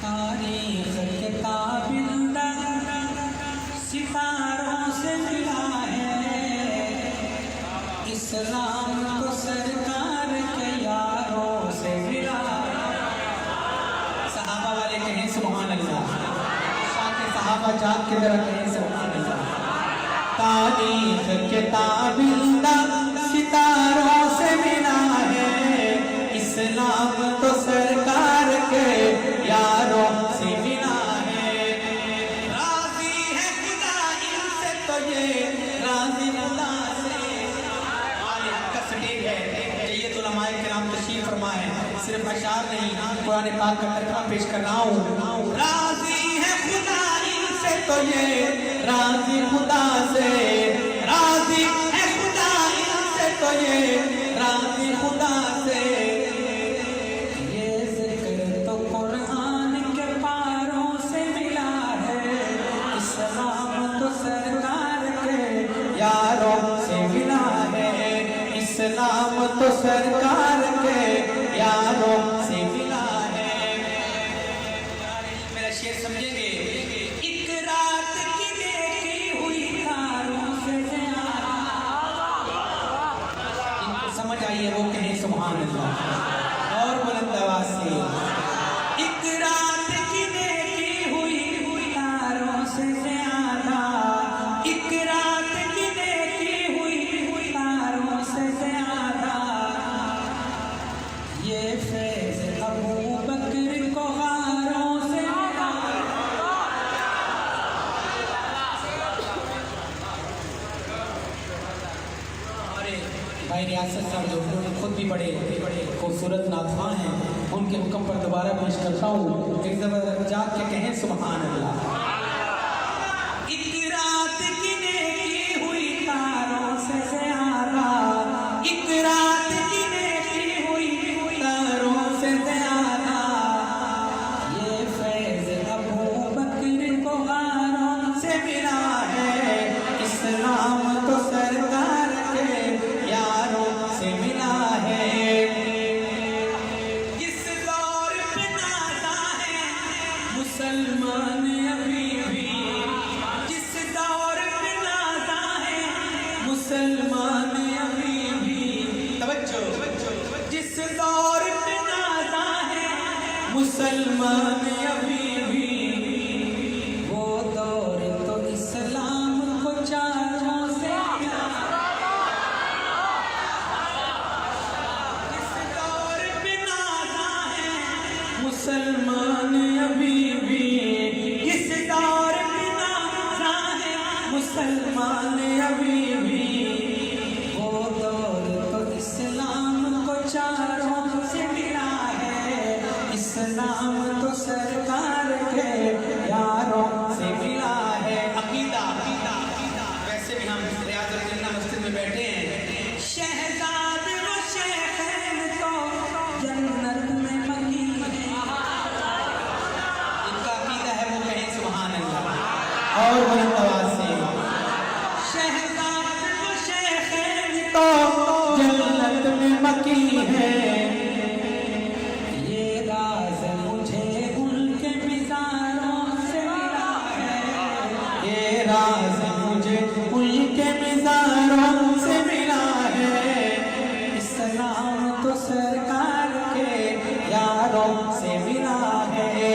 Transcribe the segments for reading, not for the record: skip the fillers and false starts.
تاریخ کے تابندہ ستاروں سے ملا ہے، اسلام کو سرکار کے یاروں سے ملا ہے۔ صحابہ والے کہیں سبحان اللہ، شاہ کے صحابہ جاگ کے ذرا کہیں سبحان اللہ۔ تاریخ کے تابندہ ستاروں سے ملا ہے، اسلام تو سرکار کے یاروں سے ملا ہے۔ راضی ہے خدا ان سے تو یہ راضی خدا سے۔ آج کا سٹیج ہے، جیت علماء کرام تشریف فرمائے، صرف اشعار نہیں قرآن پاک کا ترجمہ پیش کر رہا ہوں۔ راضی ہے خدا ان سے تو یہ راضی خدا سے، راضی ہے خدا ان سے تو یہ راضی خدا سے۔ یہ ذکر تو قرآن کے پاروں سے ملا ہے، اسلام تو سرکار کے یاروں سے ملا ہے، اسلام تو سرکار کے یاروں سے ملا ہے۔ میرا شعر سمجھیں گے؟ ایک رات کی دیکھی ہوئی تاروں سے زیادہ، ان کو سمجھ آئیے وہ کہیں سبحان اللہ اور بلند آواز سے۔ ایک رات کی دیکھی ہوئی تاروں سے زیادہ، ایک رات کی دیکھی ہوئی تاروں سے زیادہ، یہ فیض ابو بکر کو غاروں سے ملا۔ ہمارے بھائی ریاست صاحب جو خود بھی بڑے خوبصورت نعتخواں ہیں، ان کے حکم پر دوبارہ پیش کرتا ہوں، ایک دفعہ جاگ کے کہیں سبحان اللہ۔ ایک رات کی دیکھی ہوئی تاروں سے زیادہ، ایک رات کی دیکھی ہوئی تاروں سے زیادہ، یہ فیض ابو بکر کو غاروں سے ملا ہے، اسلام تو سرکار کے یاروں سے ملا ہے۔ جس دور پہ نازا ہے مسلمان ابھی بھی، جس دور پہ نازا ہے مسلمان ابھی بھی، توجہ، جس دور پہ نازا ہے مسلمان ابھی بھی، وہ دور تو اسلام کو چاروں سے ملا۔ جس دور پہ نازا ہے مسلمان ابھی بھی، جس دور پہ نازا ہے مسلمان ابھی بھی، وہ دور تو اسلام کو چاروں سے ملا ہے، اسلام تو سرکار کے یاروں سے ملا ہے۔ عقیدہ، ویسے بھی ہم ریاض الجنہ مسجد میں بیٹھے ہیں، شہزاد و شیخین تو جنت میں مقیم ہیں، ان کا عقیدہ ہے وہ کہیں سبحان اللہ اور بلند آواز سے۔ شہزاد و شیخین تو جنت میں مقیم ہے، یہ راز مجھے ان کے مزاروں سے ملا ہے، یہ راز مجھے ان کے مزاروں سے ملا ہے، اسلام تو سرکار کے یاروں سے ملا ہے،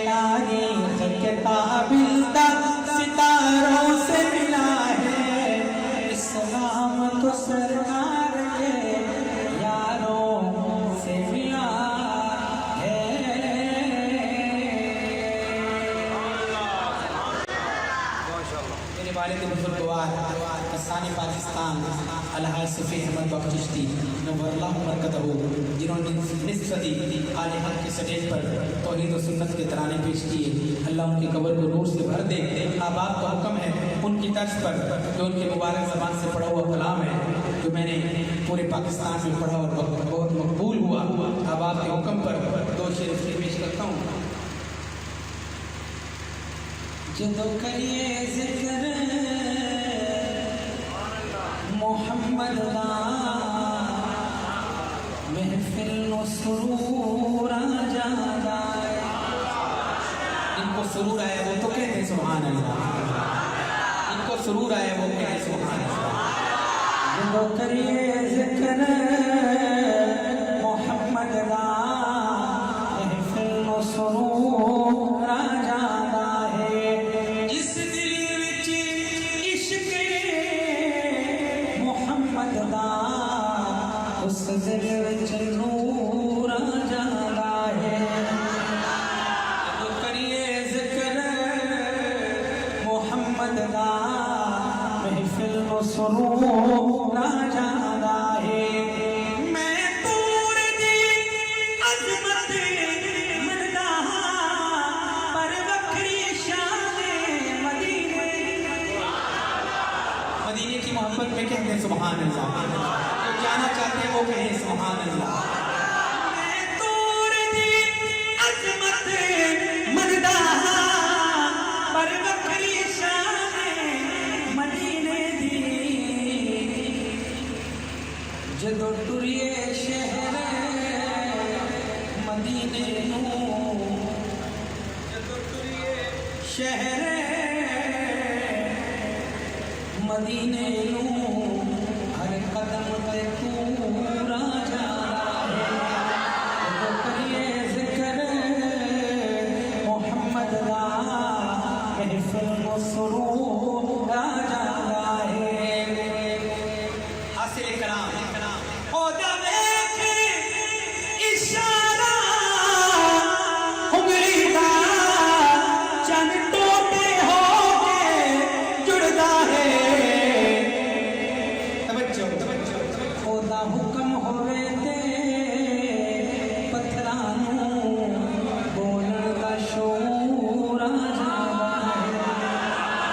تاریخ کے تابندہ ستاروں سے ملا ہے، اسلام تو سرکار کے یاروں سے ملا ہے۔ میرے والد بزرگوار کسانی پاکستان الحاج صفی احمد بخش چشتی نور اللہ برکتہ، جنہوں نے نصف صدی آل حق کے سٹیج پر توحید و سنت کے ترانے پیش کیے، اللہ ان کی قبر کو نور سے بھر دے۔ احباب کا حکم ہے ان کی طرز پر جو ان کے مبارک زبان سے پڑھا ہوا کلام ہے، جو میں نے پورے پاکستان میں پڑھا اور بہت مقبول ہوا، احباب کے حکم پر دو شعر پیش کرتا ہوں۔ جدو کریے ذکر محمد دا محفل و سرور آ جاتا ہے، کو سرور آیا وہ تو کہتے ہیں سبحان اللہ. ان کو سرور آیا وہ کہتے ہیں سبحان اللہ. جو کریے ذکر محمد دا محفل و سرور آ جاتا ہے. جس دل وچ عشق محمد دا اس دل وچ نور آ جاتا ہے. جو کریے ذکر محمد دا محفل و سرور آ جاتا ہے. میں تور دی عظمت مندا پر وکری شان مدینے. مدینے کی محبت میں کہتے ہیں سبحان اللہ. جو جانا چاہتے ہیں وہ کہیں سبحان اللہ. میں تور دی عظمت مندا پر وکری شان مدینے دی. جدو ٹریے شہر مدینے نوں جدو ٹریے شہر مدینے نوں ہر قدم تے نور آ جاتا ہے. جدو کریے ذکر محمد دا محفل و سرور آ جاتا ہے. حاصل کرام او دا ویکھ اشارہ انگلی دا چن ٹوٹے ہو کے جڑدا ہے. توجہ او دا حکم ہوے تے پتھراں نوں بولن دا شعور آ جاتا ہے.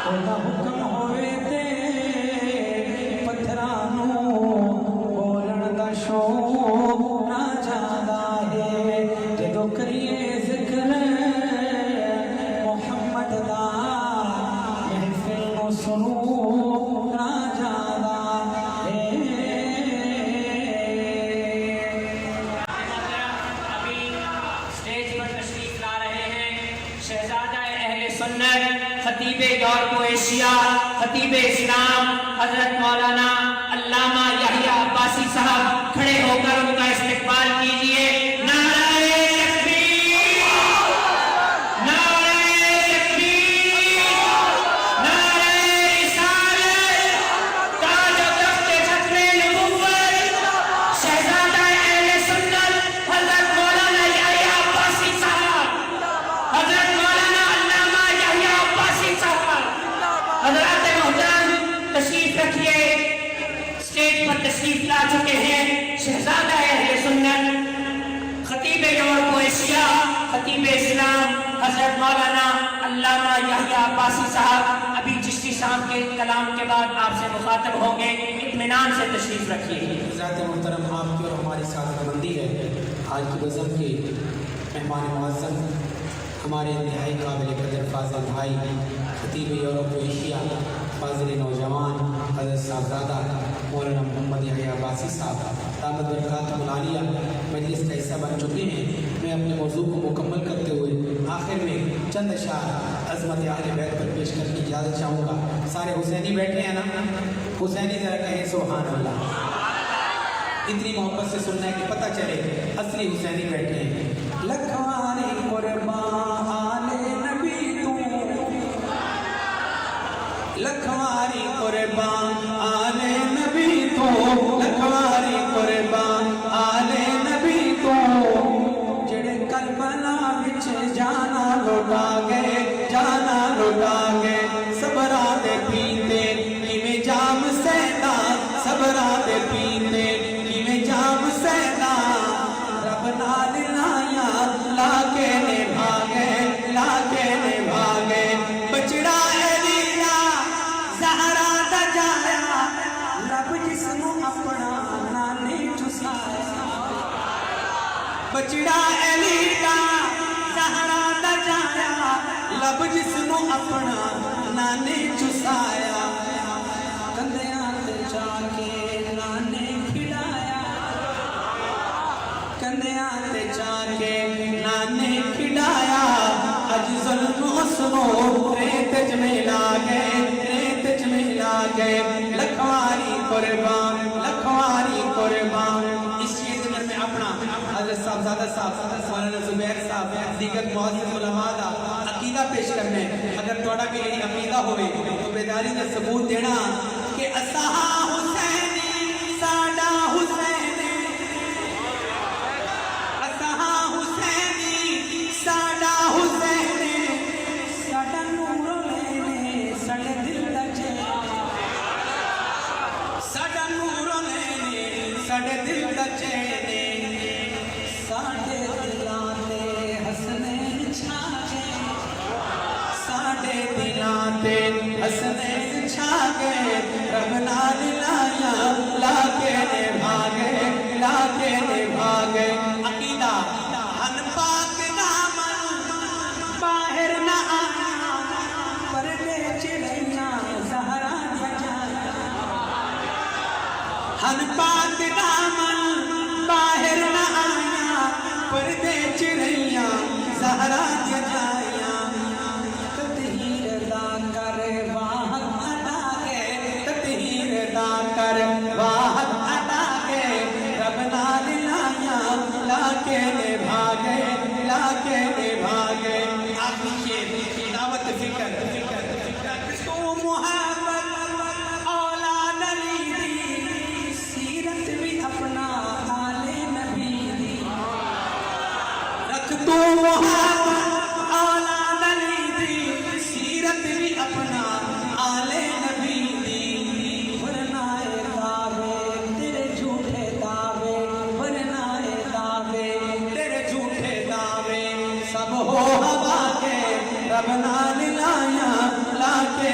او دا حکم ہوے تے پتھراں نوں بولن دا شعور آ جاتا ہے. جدو کریے ذکر محمد دا محفل و سرور آ جاتا ہے. ابھی اسٹیج پر تشریف لا رہے ہیں شہزادہ اہل سنت خطیب یورپ و ایشیا خطیب اسلام حضرت مولانا علامہ یحییٰ عباسی صاحب. کھڑے ہو کر ان کا استقبال کیجئے. نعرہ تکبیر، نعرہ تکبیر، نعرہ رسالت، تاج و تخت ختم نبوت، شہزادہ اہل سنت حضرت مولانا یحییٰ عباسی صاحب، حضرت مولانا علامہ یحییٰ عباسی صاحب. حضرات محترم تشریف رکھیے. اسٹیج پر تشریف لا چکے ہیں شہزادہ اہل سنت خطیب یورپ و ایشیا خطیب اسلام حضرت مولانا علامہ یحییٰ عباسی صاحب. ابھی چشتی صاحب کے کلام کے بعد آپ سے مخاطب ہوں گے. اطمینان سے تشریف رکھیے. حضرات محترم آپ کی اور ہماری سعادت مندی ہے آج کی بزم کے مہمان معظم ہمارے انتہائی قابل قدر فاضل بھائی خطیب یورپ و ایشیا فاضل نوجوان حضرت صاحبزادہ مولانا محمد یحییٰ عباسی صاحب دامت برکاتہ العالیہ مجلس کا حصہ بن چکے ہیں. میں اپنے موضوع کو مکمل کرتے ہوئے آخر میں چند اشعار عظمت اہل بیت پر پیش کرنے کی اجازت چاہوں گا. سارے حسینی بیٹھے ہیں نا؟ حسینی ذرا کہیں سبحان اللہ. اتنی محبت سے سننا ہے کہ پتہ چلے اصلی حسینی بیٹھے ہیں. لکھواری قربان آل نبی تو لکھواری قربان آل نبی تو لکھواری قربان آل نبی تو جڑے کربلا وچ جانا لوٹا گئے صبرا دے پیندے کیویں جام سہنا صبرا دے پیندے کیویں جام سہنا رب نال لایا لا کے نبھاگے بچڑا ایلیلا زہرا دا جایا رب جس نو اپنا نانے چسایا. بچڑا ایلیلا زہرا دا جایا رب جس نو اپنا نانے چسایا. کندیاں تے جا کے نانے کھڑایا کندیاں تے جا کے نانے کھڑایا. اج ظلم دیگر معزز علماء دا عقیدہ پیش کرنا ہے. اگر تھوڑا بھی یہی عقیدہ ہوئے تو بیداری کا ثبوت دینا کہ اساں حسینی ساڈا حسینی اساں حسینی ساڈا حسینی ساڈا نور لینے ساڈے دل دا چین ساڈا نور لینے ساڈے دل دا چین ساڈے دلاں تے حسنین چھا گئے ساڈے دلاں تے حسنین چھا گئے رب نال لایا لا کے نبھاگے لا کے نبھاگے. عقیدہ ہن پاک دامن باہر نہ آیا پردے چڑیاں زہرا بجایا ہن پاک دامن باہر نہ آیا پردے چڑیاں زہرا بجایا. تطہیر دا کر واحد عطا کے تطہیر دا کر واحد عطا کے رب نال لایا لا کے نبھاگے لا کے نبھاگے. آخری شعر دعوت فکر تو محبت اولاد علی دی سیرت بھی اپنا آل نبی دی رکھ تو محبت اولاد علی دی سیرت بھی اپنا آل نبی دی. ورنہ دعوے تیرے جھوٹے دعوے ورنہ دعوے تیرے جھوٹے دعوے سب ہو ہوا کے رب نال لایا لا کے